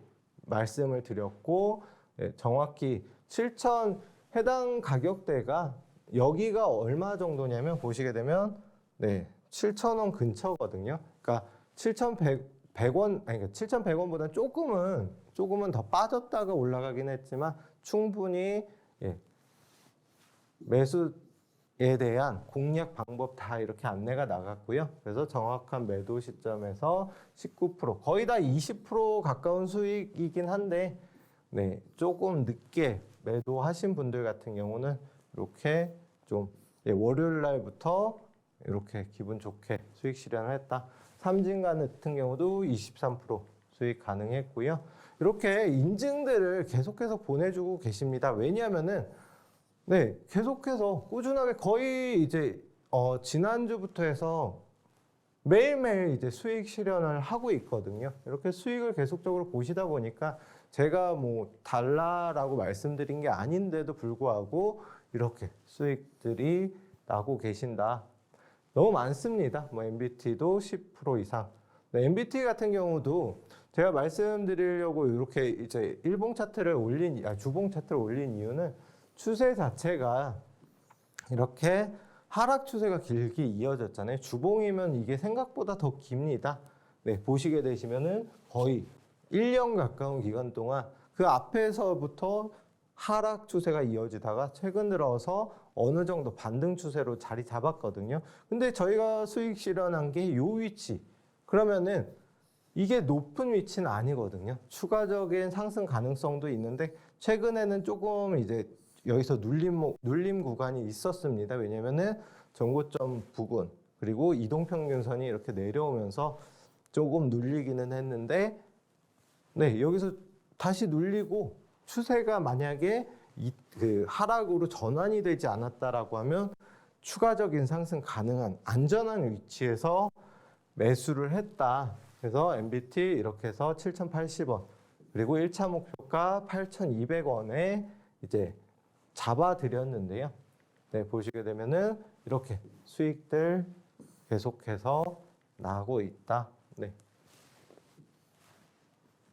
A: 말씀을 드렸고 예, 정확히 7천 해당 가격대가 여기가 얼마 정도냐면 보시게 되면 네, 7,000원 근처거든요. 그러니까 7,100원 아니 그러니까 7,100원보다 조금은 더 빠졌다가 올라가긴 했지만 충분히 예, 매수에 대한 공략 방법 다 이렇게 안내가 나갔고요. 그래서 정확한 매도 시점에서 19% 거의 다 20% 가까운 수익이긴 한데 네, 조금 늦게 매도하신 분들 같은 경우는 이렇게 좀 예, 월요일 날부터 이렇게 기분 좋게 수익 실현을 했다. 삼진간 같은 경우도 23% 수익 가능했고요. 이렇게 인증들을 계속해서 보내주고 계십니다. 왜냐하면은 네, 계속해서 꾸준하게 거의 이제 지난주부터 해서 매일매일 이제 수익 실현을 하고 있거든요. 이렇게 수익을 계속적으로 보시다 보니까 제가 뭐 달라라고 말씀드린 게 아닌데도 불구하고 이렇게 수익들이 나고 계신다. 너무 많습니다. 뭐 MBT도 10% 이상. 네, MBT 같은 경우도 제가 말씀드리려고 이렇게 이제 일봉 차트를 주봉 차트를 올린 이유는 추세 자체가 이렇게 하락 추세가 길게 이어졌잖아요. 주봉이면 이게 생각보다 더 깁니다. 네, 보시게 되시면은 거의 1년 가까운 기간 동안 그 앞에서부터 하락 추세가 이어지다가 최근 들어서 어느 정도 반등 추세로 자리 잡았거든요. 근데 저희가 수익 실현한 게 요 위치. 그러면은 이게 높은 위치는 아니거든요. 추가적인 상승 가능성도 있는데 최근에는 조금 이제 여기서 눌림 구간이 있었습니다. 왜냐면은 전고점 부근 그리고 이동평균선이 이렇게 내려오면서 조금 눌리기는 했는데 네, 여기서 다시 눌리고 추세가 만약에 그 하락으로 전환이 되지 않았다라고 하면 추가적인 상승 가능한 안전한 위치에서 매수를 했다. 그래서 MBT 이렇게 해서 7,080원 그리고 1차 목표가 8,200원에 이제 잡아드렸는데요. 네, 보시게 되면은 이렇게 수익들 계속해서 나고 있다. 네.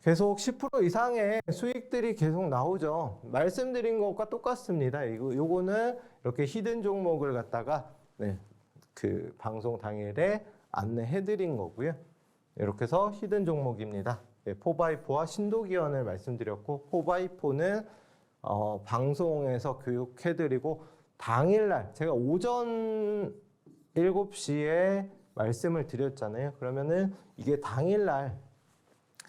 A: 계속 10% 이상의 수익들이 계속 나오죠. 말씀드린 것과 똑같습니다. 요거는 이렇게 히든 종목을 갖다가 네, 그 방송 당일에 안내해드린 거고요. 이렇게 해서 히든 종목입니다. 네, 4x4와 신도기원을 말씀드렸고 4x4는 방송에서 교육해드리고 당일날 제가 오전 7시에 말씀을 드렸잖아요. 그러면은 이게 당일날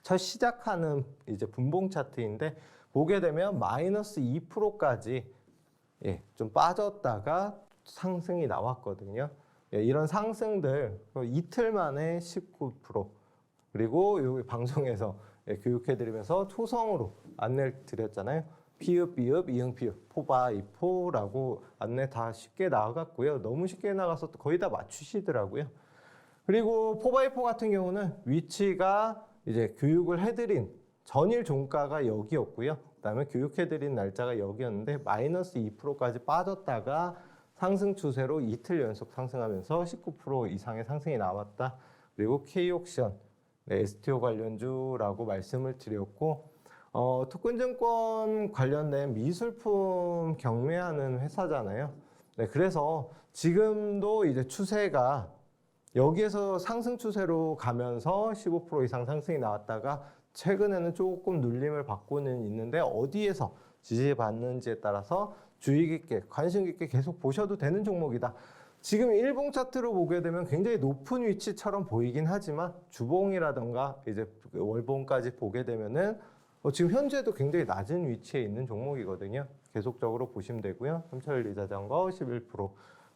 A: 첫 시작하는 이제 분봉 차트인데 보게 되면 마이너스 2%까지 예, 좀 빠졌다가 상승이 나왔거든요. 예, 이런 상승들 이틀 만에 19% 그리고 여기 방송에서 예, 교육해드리면서 초성으로 안내를 드렸잖아요. 피읍, 비읍, 이응, 피읍, 포바, 이포라고 안내 다 쉽게 나갔고요. 너무 쉽게 나가서 거의 다 맞추시더라고요. 그리고 포바이포 같은 경우는 위치가 이제 교육을 해드린 전일 종가가 여기였고요. 그다음에 교육해드린 날짜가 여기였는데 마이너스 2%까지 빠졌다가 상승 추세로 이틀 연속 상승하면서 19% 이상의 상승이 나왔다. 그리고 K옥션, 네, STO 관련주라고 말씀을 드렸고 토큰증권 관련된 미술품 경매하는 회사잖아요. 네, 그래서 지금도 이제 추세가 여기에서 상승 추세로 가면서 15% 이상 상승이 나왔다가 최근에는 조금 눌림을 받고는 있는데 어디에서 지지받는지에 따라서 주의 깊게 관심 깊게 계속 보셔도 되는 종목이다. 지금 일봉 차트로 보게 되면 굉장히 높은 위치처럼 보이긴 하지만 주봉이라던가 이제 월봉까지 보게 되면은 지금 현재도 굉장히 낮은 위치에 있는 종목이거든요. 계속적으로 보시면 되고요. 삼천리 자전거 11%.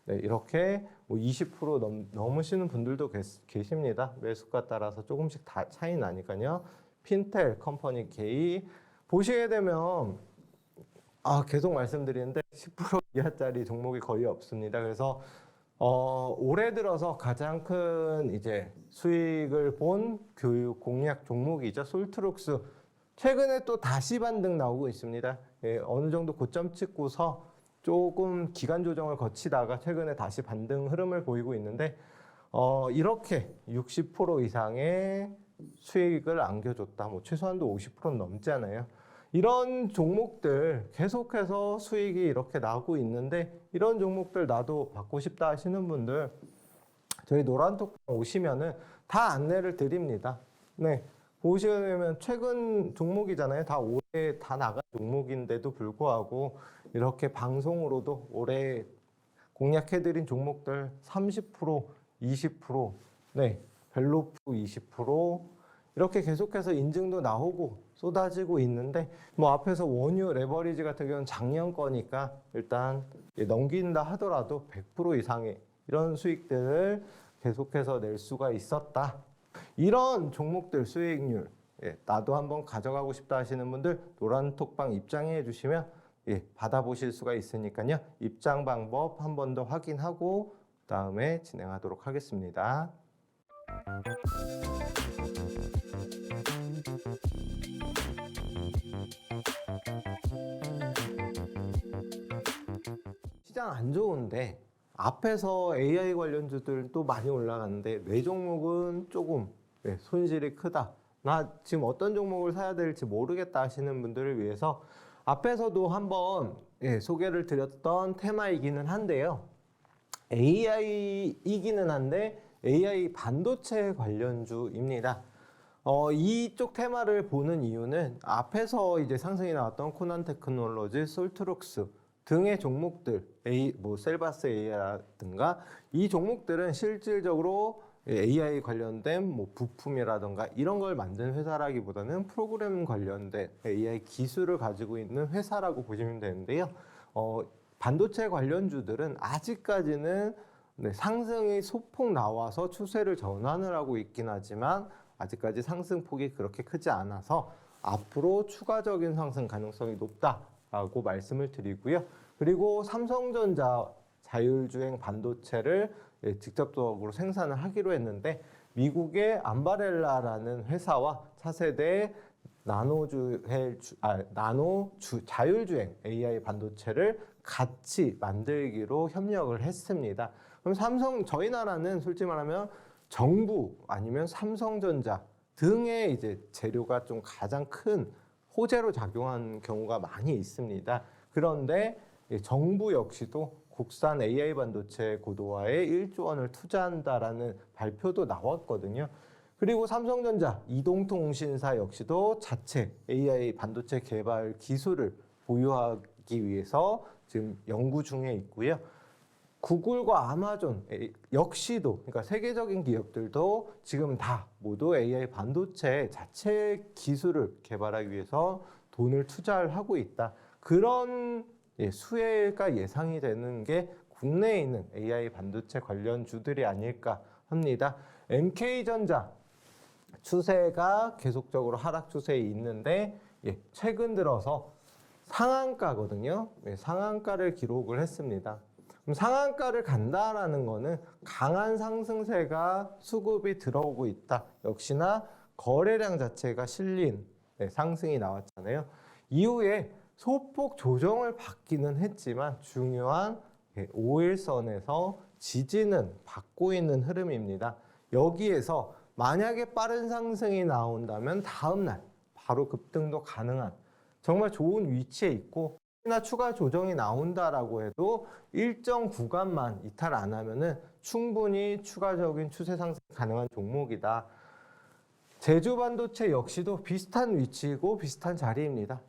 A: 네, 이렇게 뭐 20% 넘으시는 분들도 계십니다. 매수가 따라서 조금씩 다 차이 나니까요. 핀텔, 컴퍼니 K 보시게 되면 계속 말씀드리는데 10% 이하짜리 종목이 거의 없습니다. 그래서 올해 들어서 가장 큰 이제 수익을 본 교육 공략 종목이죠. 솔트룩스 최근에 또 다시 반등 나오고 있습니다. 예, 어느 정도 고점 찍고서 조금 기간 조정을 거치다가 최근에 다시 반등 흐름을 보이고 있는데 이렇게 60% 이상의 수익을 안겨줬다. 뭐 최소한도 50%는 넘잖아요. 이런 종목들 계속해서 수익이 이렇게 나고 있는데 이런 종목들 나도 받고 싶다 하시는 분들 저희 노란톡방 오시면은 다 안내를 드립니다. 네. 보시면 최근 종목이잖아요. 다 올해 다 나간 종목인데도 불구하고 이렇게 방송으로도 올해 공략해드린 종목들 30%, 20%, 네, 벨로프 20% 이렇게 계속해서 인증도 나오고 쏟아지고 있는데 뭐 앞에서 원유 레버리지 같은 경우는 작년 거니까 일단 넘긴다 하더라도 100% 이상의 이런 수익들을 계속해서 낼 수가 있었다. 이런 종목들 수익률 나도 한번 가져가고 싶다 하시는 분들 노란톡방 입장해 주시면 받아보실 수가 있으니까요. 입장 방법 한 번 더 확인하고 그다음에 진행하도록 하겠습니다. 시장 안 좋은데 앞에서 AI 관련주들도 많이 올라갔는데 내 종목은 조금 손실이 크다. 나 지금 어떤 종목을 사야 될지 모르겠다 하시는 분들을 위해서 앞에서도 한번 소개를 드렸던 테마이기는 한데요. AI이기는 한데 AI 반도체 관련주입니다. 이쪽 테마를 보는 이유는 앞에서 이제 상승이 나왔던 코난 테크놀로지, 솔트룩스 등의 종목들, 셀바스 AI라든가 이 종목들은 실질적으로 AI 관련된 뭐 부품이라든가 이런 걸 만든 회사라기보다는 프로그램 관련된 AI 기술을 가지고 있는 회사라고 보시면 되는데요. 반도체 관련주들은 아직까지는 상승이 소폭 나와서 추세를 전환을 하고 있긴 하지만 아직까지 상승폭이 그렇게 크지 않아서 앞으로 추가적인 상승 가능성이 높다라고 말씀을 드리고요. 그리고 삼성전자 자율주행 반도체를 직접적으로 생산을 하기로 했는데 미국의 암바렐라라는 회사와 차세대 자율주행 AI 반도체를 같이 만들기로 협력을 했습니다. 그럼 저희 나라는 솔직히 말하면 정부 아니면 삼성전자 등의 이제 재료가 좀 가장 큰 호재로 작용하는 경우가 많이 있습니다. 그런데 정부 역시도 국산 AI 반도체 고도화에 1조 원을 투자한다라는 발표도 나왔거든요. 그리고 삼성전자, 이동통신사 역시도 자체 AI 반도체 개발 기술을 보유하기 위해서 지금 연구 중에 있고요. 구글과 아마존 역시도 그러니까 세계적인 기업들도 지금 다 모두 AI 반도체 자체 기술을 개발하기 위해서 돈을 투자를 하고 있다. 그런 수혜가 예상이 되는 게 국내에 있는 AI 반도체 관련주들이 아닐까 합니다. MK전자 추세가 계속적으로 하락 추세에 있는데 최근 들어서 상한가거든요. 상한가를 기록을 했습니다. 그럼 상한가를 간다라는 거는 강한 상승세가 수급이 들어오고 있다. 역시나 거래량 자체가 실린 상승이 나왔잖아요. 이후에 소폭 조정을 받기는 했지만 중요한 5일선에서 지지는 받고 있는 흐름입니다. 여기에서 만약에 빠른 상승이 나온다면 다음날 바로 급등도 가능한 정말 좋은 위치에 있고 혹시나 추가 조정이 나온다라고 해도 일정 구간만 이탈 안 하면은 충분히 추가적인 추세 상승 가능한 종목이다. 제주반도체 역시도 비슷한 위치이고 비슷한 자리입니다.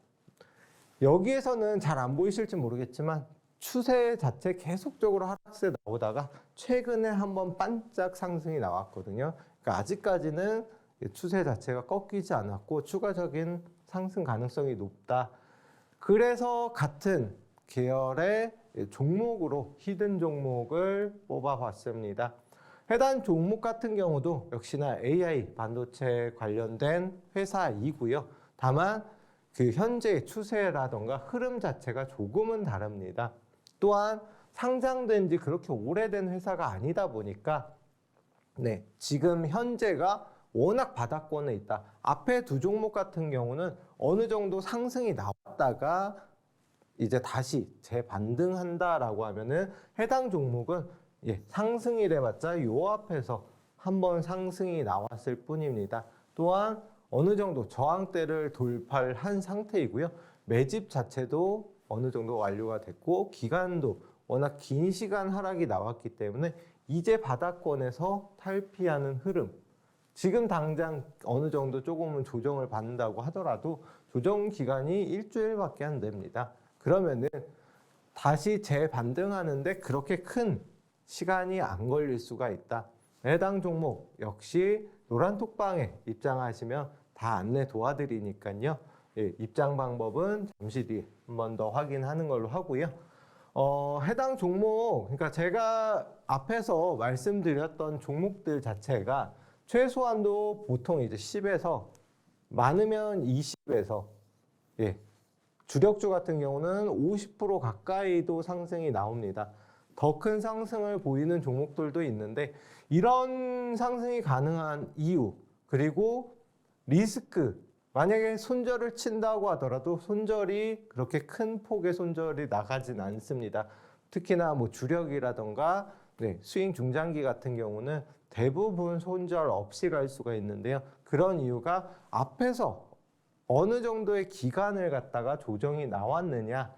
A: 여기에서는 잘 안 보이실지 모르겠지만 추세 자체 계속적으로 하락세 나오다가 최근에 한번 반짝 상승이 나왔거든요. 그러니까 아직까지는 추세 자체가 꺾이지 않았고 추가적인 상승 가능성이 높다. 그래서 같은 계열의 종목으로 히든 종목을 뽑아봤습니다. 해당 종목 같은 경우도 역시나 AI 반도체 관련된 회사이고요. 다만 그 현재의 추세라던가 흐름 자체가 조금은 다릅니다. 또한 상장된 지 그렇게 오래된 회사가 아니다 보니까 지금 현재가 워낙 바닥권에 있다. 앞에 두 종목 같은 경우는 어느 정도 상승이 나왔다가 이제 다시 재반등한다라고 하면은 해당 종목은 상승이래봤자 요 앞에서 한번 상승이 나왔을 뿐입니다. 또한 어느 정도 저항대를 돌파한 상태이고요. 매집 자체도 어느 정도 완료가 됐고 기간도 워낙 긴 시간 하락이 나왔기 때문에 이제 바닥권에서 탈피하는 흐름, 지금 당장 어느 정도 조금은 조정을 받는다고 하더라도 조정 기간이 일주일밖에 안 됩니다. 그러면은 다시 재반등하는데 그렇게 큰 시간이 안 걸릴 수가 있다. 해당 종목 역시 노란톡방에 입장하시면 다 안내 도와드리니까요. 예, 입장 방법은 잠시 뒤에 한 번 더 확인하는 걸로 하고요. 해당 종목, 그러니까 제가 앞에서 말씀드렸던 종목들 자체가 최소한도 보통 이제 10에서 많으면 20에서 예, 주력주 같은 경우는 50% 가까이도 상승이 나옵니다. 더 큰 상승을 보이는 종목들도 있는데 이런 상승이 가능한 이유 그리고 리스크, 만약에 손절을 친다고 하더라도 손절이 그렇게 큰 폭의 손절이 나가진 않습니다. 특히나 뭐 주력이라던가 스윙 중장기 같은 경우는 대부분 손절 없이 갈 수가 있는데요. 그런 이유가 앞에서 어느 정도의 기간을 갖다가 조정이 나왔느냐,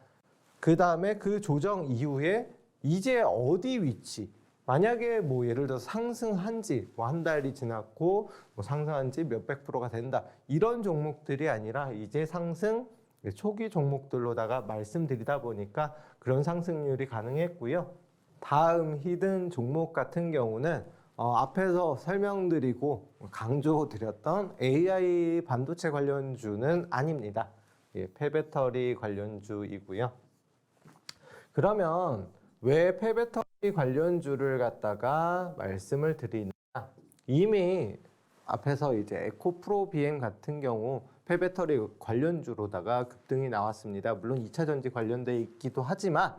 A: 그 다음에 그 조정 이후에 이제 어디 위치, 만약에 뭐 예를 들어 상승한 지 뭐 한 달이 지났고 뭐 상승한 지 몇백 프로가 된다, 이런 종목들이 아니라 이제 상승 초기 종목들로다가 말씀드리다 보니까 그런 상승률이 가능했고요. 다음 히든 종목 같은 경우는 앞에서 설명드리고 강조드렸던 AI 반도체 관련주는 아닙니다. 예, 폐배터리 관련주이고요. 그러면 왜 폐배터리 관련주를 갖다가 말씀을 드리냐? 이미 앞에서 이제 에코프로 BM 같은 경우 폐배터리 관련주로다가 급등이 나왔습니다. 물론 2차 전지 관련돼 있기도 하지만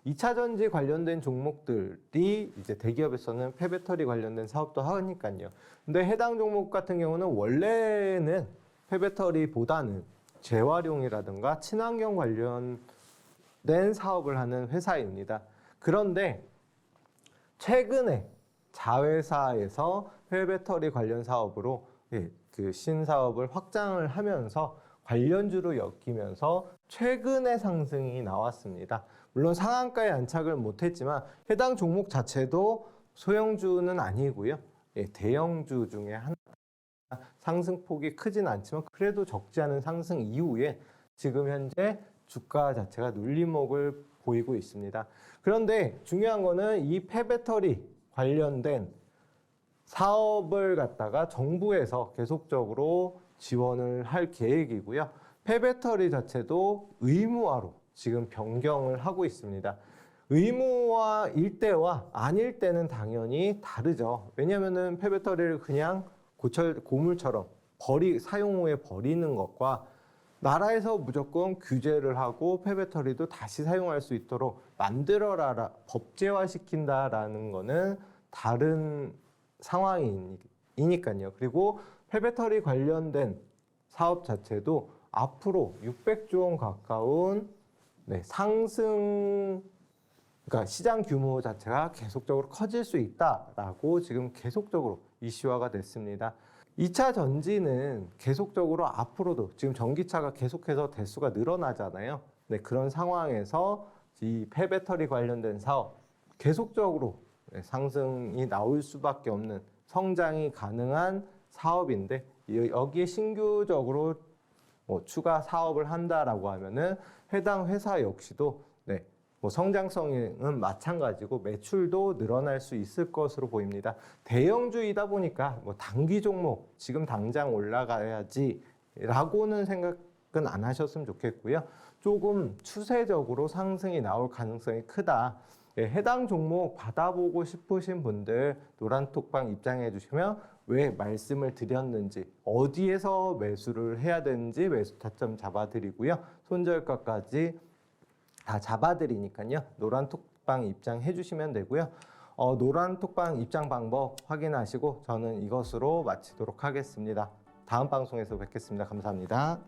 A: 2차 전지 관련된 종목들이 이제 대기업에서는 폐배터리 관련된 사업도 하니까요. 근데 해당 종목 같은 경우는 원래는 폐배터리보다는 재활용이라든가 친환경 관련된 사업을 하는 회사입니다. 그런데 최근에 자회사에서 폐배터리 관련 사업으로 그 신사업을 확장을 하면서 관련주로 엮이면서 최근에 상승이 나왔습니다. 물론 상한가에 안착을 못했지만 해당 종목 자체도 소형주는 아니고요. 대형주 중에 하나, 상승폭이 크진 않지만 그래도 적지 않은 상승 이후에 지금 현재 주가 자체가 눌림목을 보이고 있습니다. 그런데 중요한 거는 이 폐배터리 관련된 사업을 갖다가 정부에서 계속적으로 지원을 할 계획이고요. 폐배터리 자체도 의무화로 지금 변경을 하고 있습니다. 의무화일 때와 아닐 때는 당연히 다르죠. 왜냐하면 폐배터리를 그냥 고물처럼 사용 후에 버리는 것과 나라에서 무조건 규제를 하고 폐배터리도 다시 사용할 수 있도록 만들어라, 법제화시킨다라는 거는 다른 상황이니까요. 그리고 폐배터리 관련된 사업 자체도 앞으로 600조 원 가까운 상승, 그러니까 시장 규모 자체가 계속적으로 커질 수 있다라고 지금 계속적으로 이슈화가 됐습니다. 2차 전지는 계속적으로 앞으로도 지금 전기차가 계속해서 대수가 늘어나잖아요. 그런 상황에서 이 폐배터리 관련된 사업 계속적으로 상승이 나올 수밖에 없는 성장이 가능한 사업인데 여기에 신규적으로 추가 사업을 한다라고 하면은 해당 회사 역시도 성장성은 마찬가지고 매출도 늘어날 수 있을 것으로 보입니다. 대형주이다 보니까 단기 종목 지금 당장 올라가야지라고는 생각은 안 하셨으면 좋겠고요. 조금 추세적으로 상승이 나올 가능성이 크다. 해당 종목 받아보고 싶으신 분들 노란톡방 입장해 주시면 왜 말씀을 드렸는지, 어디에서 매수를 해야 되는지 매수 타점 잡아드리고요. 손절가까지 다 잡아드리니까요. 노란톡방 입장해 주시면 되고요. 노란톡방 입장 방법 확인하시고 저는 이것으로 마치도록 하겠습니다. 다음 방송에서 뵙겠습니다. 감사합니다.